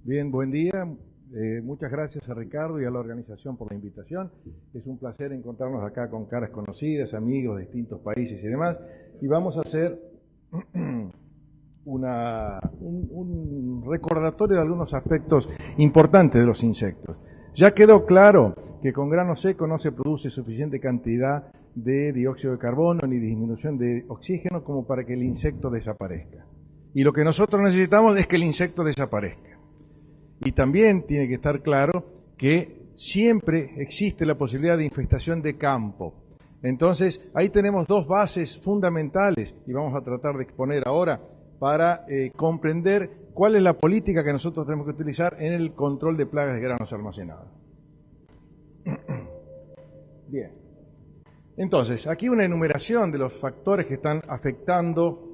Bien, buen día. Muchas gracias a Ricardo y a la organización por la invitación. Es un placer encontrarnos acá con caras conocidas, amigos de distintos países y demás. Y vamos a hacer un recordatorio de algunos aspectos importantes de los insectos. Ya quedó claro que con grano seco no se produce suficiente cantidad de dióxido de carbono ni disminución de oxígeno como para que el insecto desaparezca. Y lo que nosotros necesitamos es que el insecto desaparezca. Y también tiene que estar claro que siempre existe la posibilidad de infestación de campo. Entonces, ahí tenemos dos bases fundamentales y vamos a tratar de exponer ahora para comprender cuál es la política que nosotros tenemos que utilizar en el control de plagas de granos almacenados. Bien. Entonces, aquí una enumeración de los factores que están afectando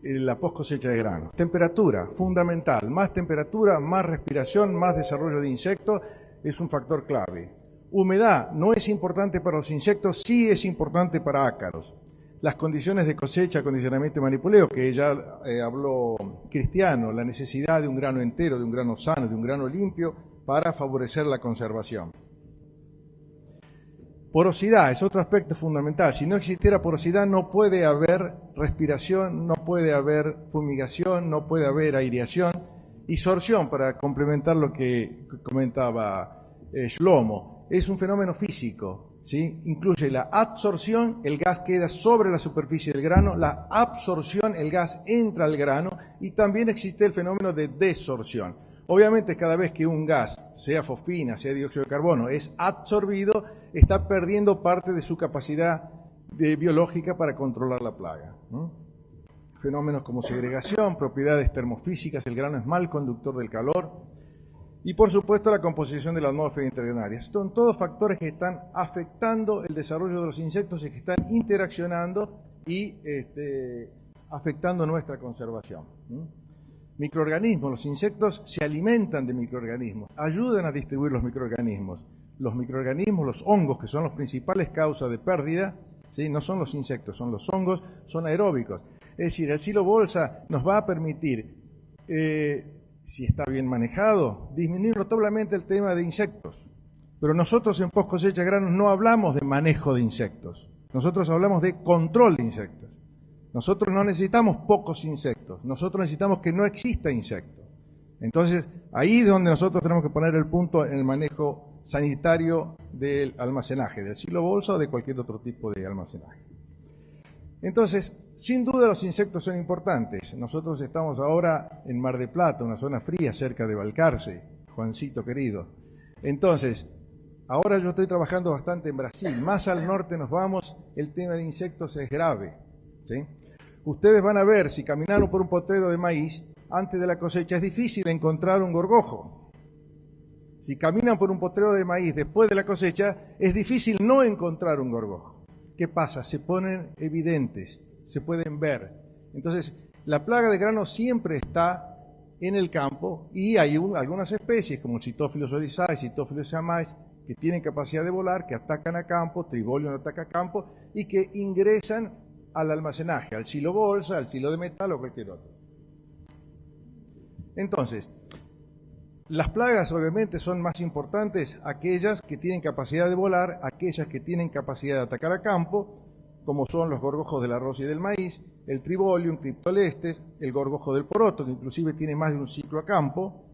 la post cosecha de grano. Temperatura, fundamental. Más temperatura, más respiración, más desarrollo de insectos es un factor clave. Humedad no es importante para los insectos, sí es importante para ácaros. Las condiciones de cosecha, acondicionamiento y manipuleo, que ya habló Cristiano, la necesidad de un grano entero, de un grano sano, de un grano limpio para favorecer la conservación. Porosidad es otro aspecto fundamental. Si no existiera porosidad no puede haber respiración, no puede haber fumigación, no puede haber aireación. Y sorción, para complementar lo que comentaba Shlomo, es un fenómeno físico, ¿sí? Incluye la absorción, el gas queda sobre la superficie del grano, la absorción, el gas entra al grano, y también existe el fenómeno de desorción. Obviamente, cada vez que un gas, sea fosfina, sea dióxido de carbono, es absorbido, está perdiendo parte de su capacidad biológica para controlar la plaga. Fenómenos como segregación, propiedades termofísicas, el grano es mal conductor del calor, y por supuesto la composición de la atmósfera intergranaria. Son todos factores que están afectando el desarrollo de los insectos y que están interaccionando y afectando nuestra conservación. Microorganismos, los insectos se alimentan de microorganismos, ayudan a distribuir los microorganismos. Los microorganismos, los hongos, que son las principales causas de pérdida, ¿sí? No son los insectos, son los hongos, son aeróbicos. Es decir, el silo bolsa nos va a permitir, si está bien manejado, disminuir notablemente el tema de insectos. Pero nosotros en post cosecha de granos no hablamos de manejo de insectos, nosotros hablamos de control de insectos. Nosotros no necesitamos pocos insectos, nosotros necesitamos que no exista insecto. Entonces, ahí es donde nosotros tenemos que poner el punto en el manejo sanitario del almacenaje, del silo bolsa o de cualquier otro tipo de almacenaje. Entonces, sin duda los insectos son importantes. Nosotros estamos ahora en Mar del Plata, una zona fría cerca de Balcarce, Juancito querido. Entonces, ahora yo estoy trabajando bastante en Brasil. Más al norte nos vamos, el tema de insectos es grave, ¿sí? Ustedes van a ver, si caminaron por un potrero de maíz, antes de la cosecha es difícil encontrar un gorgojo. Si caminan por un potrero de maíz después de la cosecha, es difícil no encontrar un gorgojo. ¿Qué pasa? Se ponen evidentes, se pueden ver. Entonces, la plaga de grano siempre está en el campo y hay algunas especies como Cytophilus oryzae, Cytophilus siamais, que tienen capacidad de volar, que atacan a campo, Tribolium ataca a campo y que ingresan al almacenaje, al silo bolsa, al silo de metal o cualquier otro. Entonces, las plagas obviamente son más importantes aquellas que tienen capacidad de volar, aquellas que tienen capacidad de atacar a campo, como son los gorgojos del arroz y del maíz, el Tribolium, Cryptolestes, el gorgojo del poroto, que inclusive tiene más de un ciclo a campo,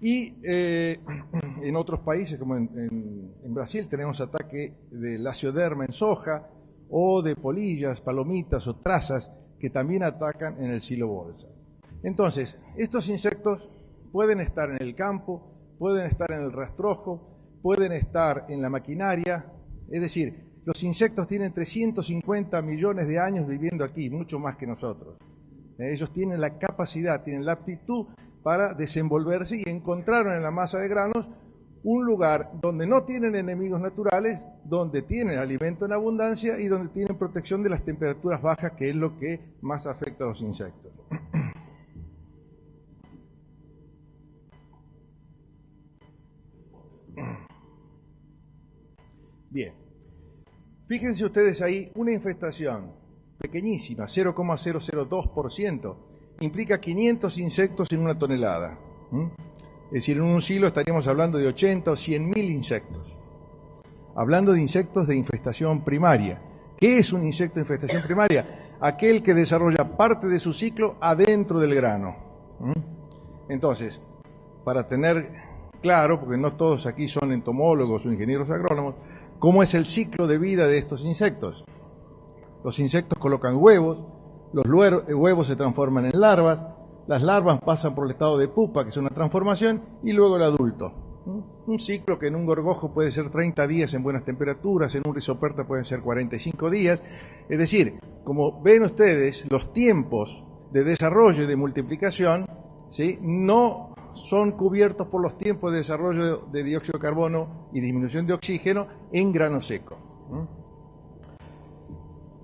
y en otros países, como en Brasil, tenemos ataque de Lacioderma en soja, o de polillas, palomitas o trazas que también atacan en el silo bolsa. Entonces, estos insectos pueden estar en el campo, pueden estar en el rastrojo, pueden estar en la maquinaria, es decir, los insectos tienen 350 millones de años viviendo aquí, mucho más que nosotros. Ellos tienen la capacidad, tienen la aptitud para desenvolverse y encontraron en la masa de granos un lugar donde no tienen enemigos naturales, donde tienen alimento en abundancia y donde tienen protección de las temperaturas bajas, que es lo que más afecta a los insectos. Bien, fíjense ustedes ahí, una infestación pequeñísima, 0,002%, implica 500 insectos en una tonelada. Es decir, en un silo estaríamos hablando de 80 o 100.000 insectos. Hablando de insectos de infestación primaria. ¿Qué es un insecto de infestación primaria? Aquel que desarrolla parte de su ciclo adentro del grano. Entonces, para tener claro, porque no todos aquí son entomólogos o ingenieros agrónomos, ¿cómo es el ciclo de vida de estos insectos? Los insectos colocan huevos, los huevos se transforman en larvas, las larvas pasan por el estado de pupa, que es una transformación, y luego el adulto. Un ciclo que en un gorgojo puede ser 30 días en buenas temperaturas, en un rizoperta pueden ser 45 días. Es decir, como ven ustedes, los tiempos de desarrollo y de multiplicación, ¿sí?, no son cubiertos por los tiempos de desarrollo de dióxido de carbono y disminución de oxígeno en grano seco.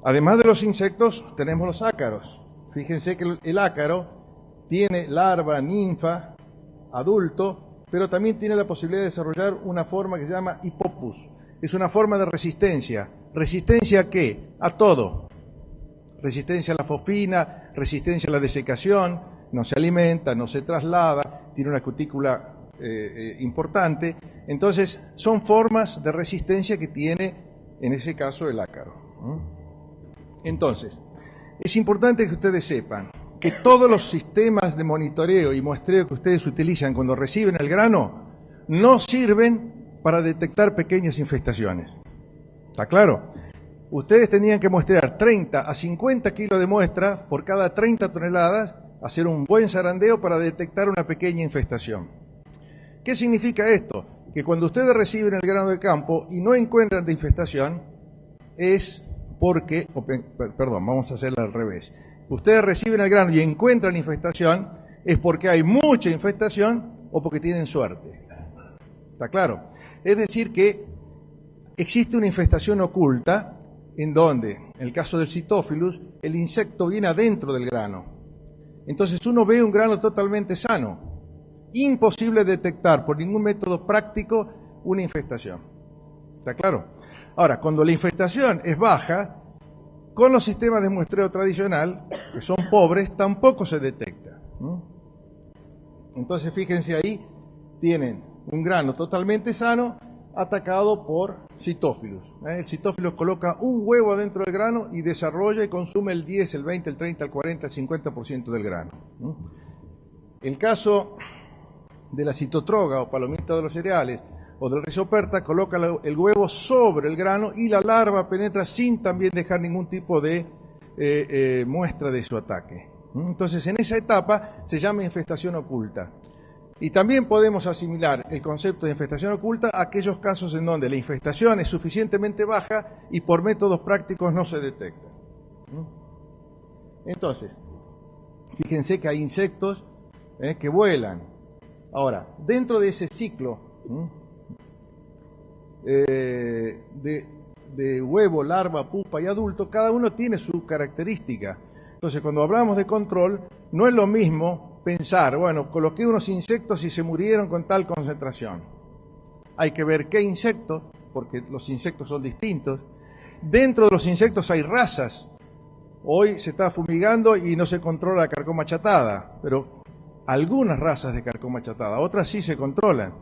Además de los insectos, tenemos los ácaros. Fíjense que el ácaro tiene larva, ninfa, adulto, pero también tiene la posibilidad de desarrollar una forma que se llama hipopus. Es una forma de resistencia. ¿Resistencia a qué? A todo. Resistencia a la fosfina, resistencia a la desecación, no se alimenta, no se traslada, tiene una cutícula importante. Entonces, son formas de resistencia que tiene, en ese caso, el ácaro. Entonces, es importante que ustedes sepan que todos los sistemas de monitoreo y muestreo que ustedes utilizan cuando reciben el grano no sirven para detectar pequeñas infestaciones. ¿Está claro? Ustedes tenían que muestrear 30 a 50 kilos de muestra por cada 30 toneladas, hacer un buen zarandeo para detectar una pequeña infestación. ¿Qué significa esto? Que cuando ustedes reciben el grano de campo y no encuentran de infestación, es porque, perdón, vamos a hacerlo al revés. Ustedes reciben el grano y encuentran infestación, es porque hay mucha infestación o porque tienen suerte. ¿Está claro? Es decir que existe una infestación oculta en donde, en el caso del Phytophilus, el insecto viene adentro del grano. Entonces uno ve un grano totalmente sano. Imposible detectar por ningún método práctico una infestación. ¿Está claro? Ahora, cuando la infestación es baja, con los sistemas de muestreo tradicional, que son pobres, tampoco se detecta. Entonces, fíjense ahí, tienen un grano totalmente sano atacado por Phytophilus. El Phytophilus coloca un huevo dentro del grano y desarrolla y consume el 10, el 20, el 30, el 40, el 50% del grano. El caso de la citotroga o palomita de los cereales o del rizoperta coloca el huevo sobre el grano y la larva penetra sin también dejar ningún tipo de muestra de su ataque. Entonces, en esa etapa se llama infestación oculta. Y también podemos asimilar el concepto de infestación oculta a aquellos casos en donde la infestación es suficientemente baja y por métodos prácticos no se detecta. Entonces, fíjense que hay insectos que vuelan. Ahora, dentro de ese ciclo de huevo, larva, pupa y adulto, cada uno tiene su característica. Entonces, cuando hablamos de control, no es lo mismo pensar, bueno, coloqué unos insectos y se murieron con tal concentración. Hay que ver qué insectos, porque los insectos son distintos. Dentro de los insectos hay razas. Hoy se está fumigando y no se controla la carcoma achatada, pero algunas razas de carcoma achatada, otras sí se controlan.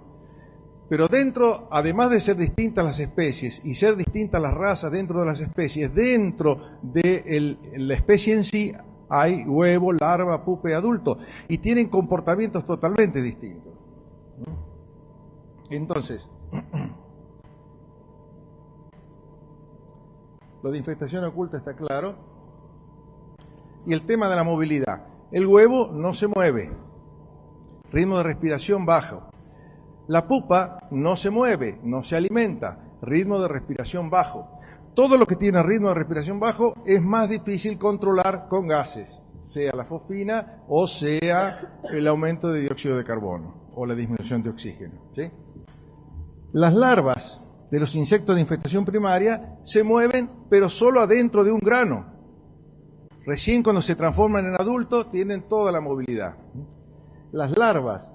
Pero dentro, además de ser distintas las especies y ser distintas las razas dentro de las especies, dentro de la especie en sí hay huevo, larva, pupa y adulto, y tienen comportamientos totalmente distintos. Entonces, lo de infestación oculta está claro. Y el tema de la movilidad. El huevo no se mueve, ritmo de respiración bajo. La pupa no se mueve, no se alimenta, ritmo de respiración bajo. Todo lo que tiene ritmo de respiración bajo es más difícil controlar con gases, sea la fosfina o sea el aumento de dióxido de carbono o la disminución de oxígeno, ¿sí? Las larvas de los insectos de infestación primaria se mueven, pero solo adentro de un grano. Recién cuando se transforman en adultos tienen toda la movilidad. Las larvas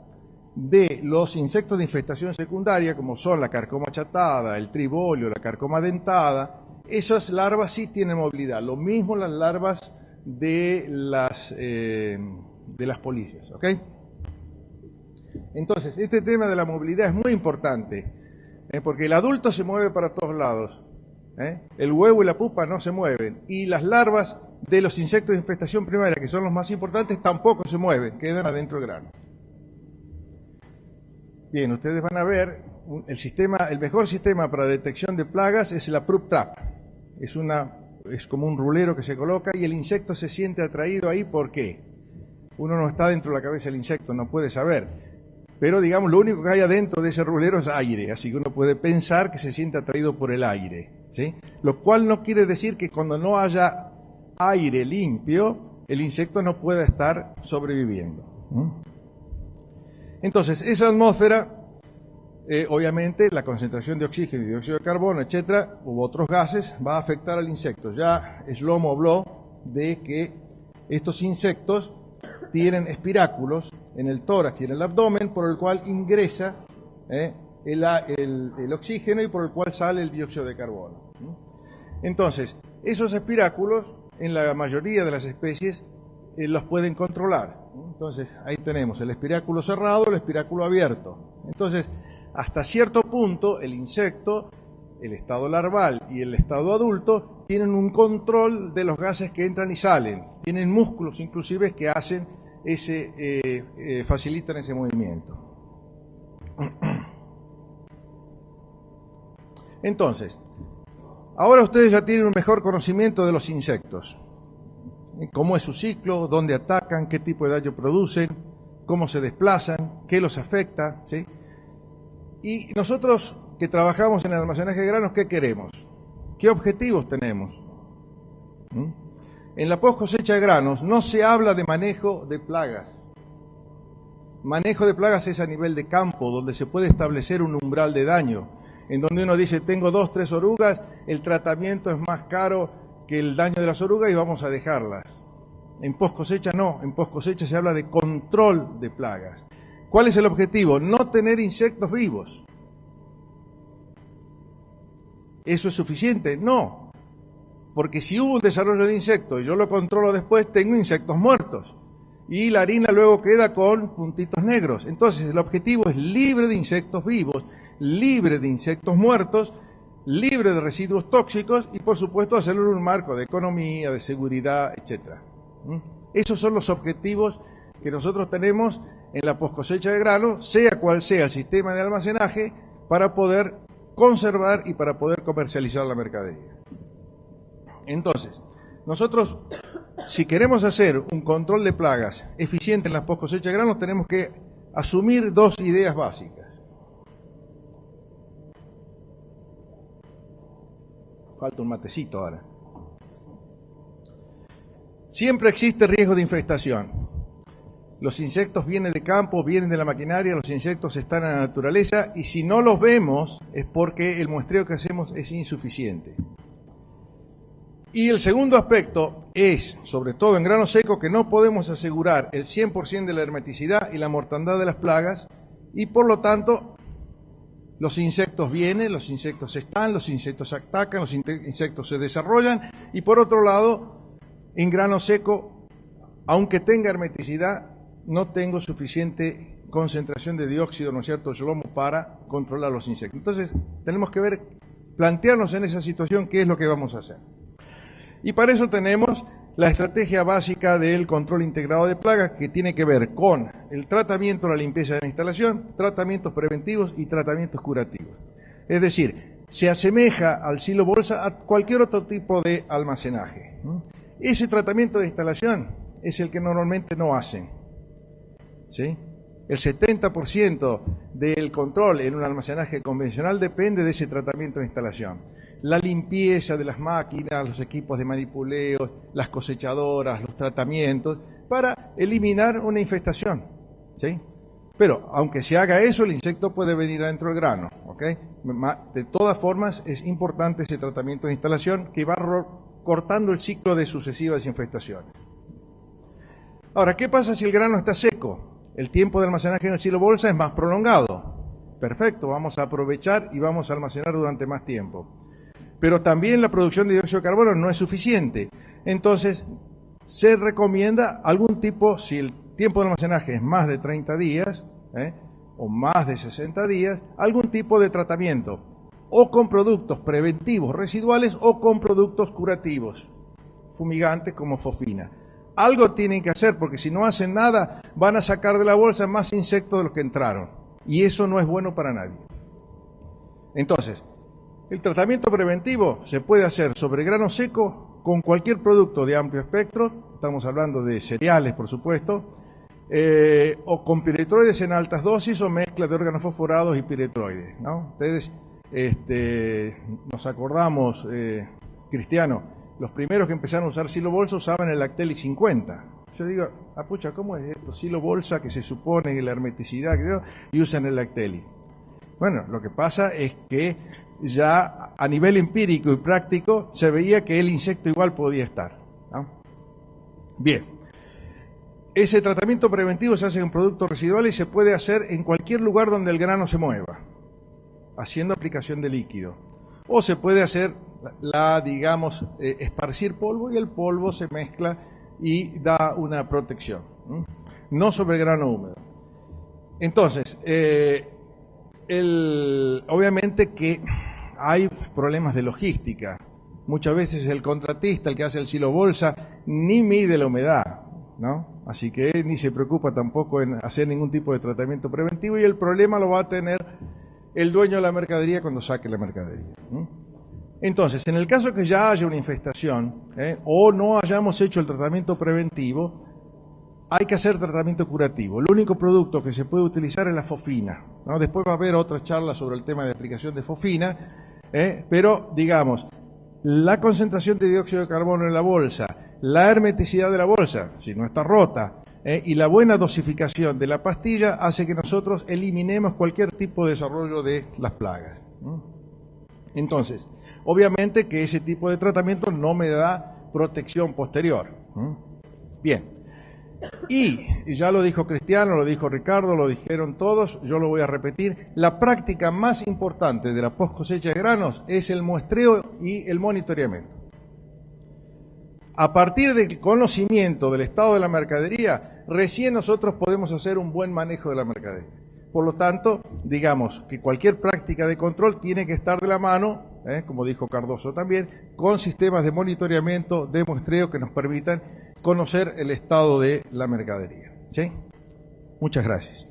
de los insectos de infestación secundaria, como son la carcoma achatada, el tribolio, la carcoma dentada, esas larvas sí tienen movilidad. Lo mismo las larvas de las polillas, ¿ok? Entonces, este tema de la movilidad es muy importante, porque el adulto se mueve para todos lados, el huevo y la pupa no se mueven, y las larvas de los insectos de infestación primaria, que son los más importantes, tampoco se mueven, quedan adentro del grano. Bien, ustedes van a ver, el mejor sistema para detección de plagas es la Prup Trap. Es como un rulero que se coloca y el insecto se siente atraído ahí. ¿Por qué? Uno no está dentro de la cabeza del insecto, no puede saber. Pero digamos, lo único que hay adentro de ese rulero es aire, así que uno puede pensar que se siente atraído por el aire, ¿sí? Lo cual no quiere decir que cuando no haya aire limpio, el insecto no pueda estar sobreviviendo. Entonces, esa atmósfera, obviamente, la concentración de oxígeno y dióxido de carbono, etcétera, u otros gases, va a afectar al insecto. Ya Shlomo habló de que estos insectos tienen espiráculos en el tórax y en el abdomen, por el cual ingresa el oxígeno y por el cual sale el dióxido de carbono. Entonces, esos espiráculos, en la mayoría de las especies, los pueden controlar. Entonces, ahí tenemos el espiráculo cerrado, el espiráculo abierto. Entonces, hasta cierto punto, el insecto, el estado larval y el estado adulto tienen un control de los gases que entran y salen. Tienen músculos, inclusive, que hacen facilitan ese movimiento. Entonces, ahora ustedes ya tienen un mejor conocimiento de los insectos. Cómo es su ciclo, dónde atacan, qué tipo de daño producen, cómo se desplazan, qué los afecta, ¿sí? Y nosotros que trabajamos en el almacenaje de granos, ¿qué queremos? ¿Qué objetivos tenemos? En la post cosecha de granos no se habla de manejo de plagas. Manejo de plagas es a nivel de campo, donde se puede establecer un umbral de daño, en donde uno dice, tengo 2, 3 orugas, el tratamiento es más caro que el daño de las orugas y vamos a dejarlas. En post cosecha no, en post cosecha se habla de control de plagas. ¿Cuál es el objetivo? No tener insectos vivos. ¿Eso es suficiente? No, porque si hubo un desarrollo de insectos y yo lo controlo después, tengo insectos muertos y la harina luego queda con puntitos negros. Entonces el objetivo es libre de insectos vivos, libre de insectos muertos, libre de residuos tóxicos y por supuesto hacerlo en un marco de economía, de seguridad, etc. Esos son los objetivos que nosotros tenemos en la post cosecha de grano, sea cual sea el sistema de almacenaje, para poder conservar y para poder comercializar la mercadería. Entonces, nosotros, si queremos hacer un control de plagas eficiente en la post cosecha de granos, tenemos que asumir 2 ideas básicas. Falta un matecito ahora. Siempre existe riesgo de infestación. Los insectos vienen de campo, vienen de la maquinaria, los insectos están en la naturaleza y si no los vemos es porque el muestreo que hacemos es insuficiente. Y el segundo aspecto es, sobre todo en grano seco, que no podemos asegurar el 100% de la hermeticidad y la mortandad de las plagas y por lo tanto los insectos vienen, los insectos están, los insectos atacan, los insectos se desarrollan y por otro lado, en grano seco, aunque tenga hermeticidad, no tengo suficiente concentración de dióxido, ¿no es cierto?, Shlomo, para controlar los insectos. Entonces, tenemos que plantearnos en esa situación qué es lo que vamos a hacer. Y para eso tenemos la estrategia básica del control integrado de plagas, que tiene que ver con el tratamiento, la limpieza de la instalación, tratamientos preventivos y tratamientos curativos. Es decir, se asemeja al silo bolsa a cualquier otro tipo de almacenaje. Ese tratamiento de instalación es el que normalmente no hacen. ¿Sí? El 70% del control en un almacenaje convencional depende de ese tratamiento de instalación. La limpieza de las máquinas, los equipos de manipuleo, las cosechadoras, los tratamientos, para eliminar una infestación. ¿Sí? Pero, aunque se haga eso, el insecto puede venir adentro del grano. ¿Okay? De todas formas, es importante ese tratamiento de instalación que va cortando el ciclo de sucesivas infestaciones. Ahora, ¿qué pasa si el grano está seco? El tiempo de almacenaje en el silo bolsa es más prolongado. Perfecto, vamos a aprovechar y vamos a almacenar durante más tiempo. Pero también la producción de dióxido de carbono no es suficiente. Entonces, se recomienda algún tipo, si el tiempo de almacenaje es más de 30 días, o más de 60 días algún tipo de tratamiento, o con productos preventivos residuales o con productos curativos, fumigantes como fofina. Algo tienen que hacer, porque si no hacen nada van a sacar de la bolsa más insectos de los que entraron, y eso no es bueno para nadie. Entonces, el tratamiento preventivo se puede hacer sobre grano seco con cualquier producto de amplio espectro, estamos hablando de cereales por supuesto, o con piretroides en altas dosis o mezcla de organofosforados y piretroides, ¿no? Ustedes nos acordamos, Cristiano, los primeros que empezaron a usar silo bolsa usaban el Lacteli 50. Yo digo, pucha, ¿cómo es esto? Silo bolsa, que se supone que la hermeticidad, y usan el Lacteli. Bueno, lo que pasa es que ya a nivel empírico y práctico se veía que el insecto igual podía estar, ¿no? Bien. Ese tratamiento preventivo se hace con productos residuales y se puede hacer en cualquier lugar donde el grano se mueva, haciendo aplicación de líquido. O se puede hacer esparcir polvo y el polvo se mezcla y da una protección, no sobre grano húmedo. Entonces, obviamente que hay problemas de logística. Muchas veces el contratista, el que hace el silo bolsa, ni mide la humedad, ¿no? Así que ni se preocupa tampoco en hacer ningún tipo de tratamiento preventivo, y el problema lo va a tener el dueño de la mercadería cuando saque la mercadería. Entonces, en el caso que ya haya una infestación o no hayamos hecho el tratamiento preventivo, hay que hacer tratamiento curativo. El único producto que se puede utilizar es la fofina, ¿no? Después va a haber otra charla sobre el tema de aplicación de fofina, pero digamos, la concentración de dióxido de carbono en la bolsa, la hermeticidad de la bolsa, si no está rota, y la buena dosificación de la pastilla hace que nosotros eliminemos cualquier tipo de desarrollo de las plagas. Entonces, obviamente que ese tipo de tratamiento no me da protección posterior. Bien. Y ya lo dijo Cristiano, lo dijo Ricardo, lo dijeron todos, yo lo voy a repetir, la práctica más importante de la post cosecha de granos es el muestreo y el monitoreamiento. A partir del conocimiento del estado de la mercadería, recién nosotros podemos hacer un buen manejo de la mercadería. Por lo tanto, digamos que cualquier práctica de control tiene que estar de la mano, como dijo Cardoso también, con sistemas de monitoreamiento, de muestreo que nos permitan conocer el estado de la mercadería. ¿Sí? Muchas gracias.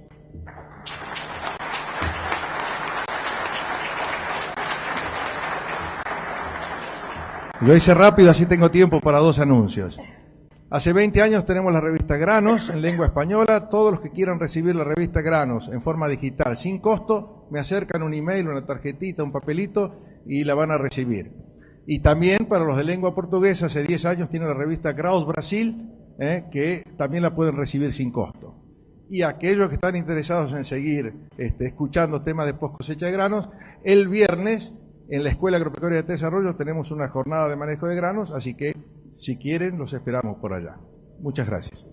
Lo hice rápido, así tengo tiempo para dos anuncios. Hace 20 años tenemos la revista Granos en lengua española. Todos los que quieran recibir la revista Granos en forma digital, sin costo, me acercan un email, una tarjetita, un papelito y la van a recibir. Y también para los de lengua portuguesa, hace 10 años tiene la revista Graus Brasil, que también la pueden recibir sin costo. Y aquellos que están interesados en seguir escuchando temas de post cosecha de granos, el viernes en la Escuela Agropecuaria de Desarrollo tenemos una jornada de manejo de granos, así que si quieren los esperamos por allá. Muchas gracias.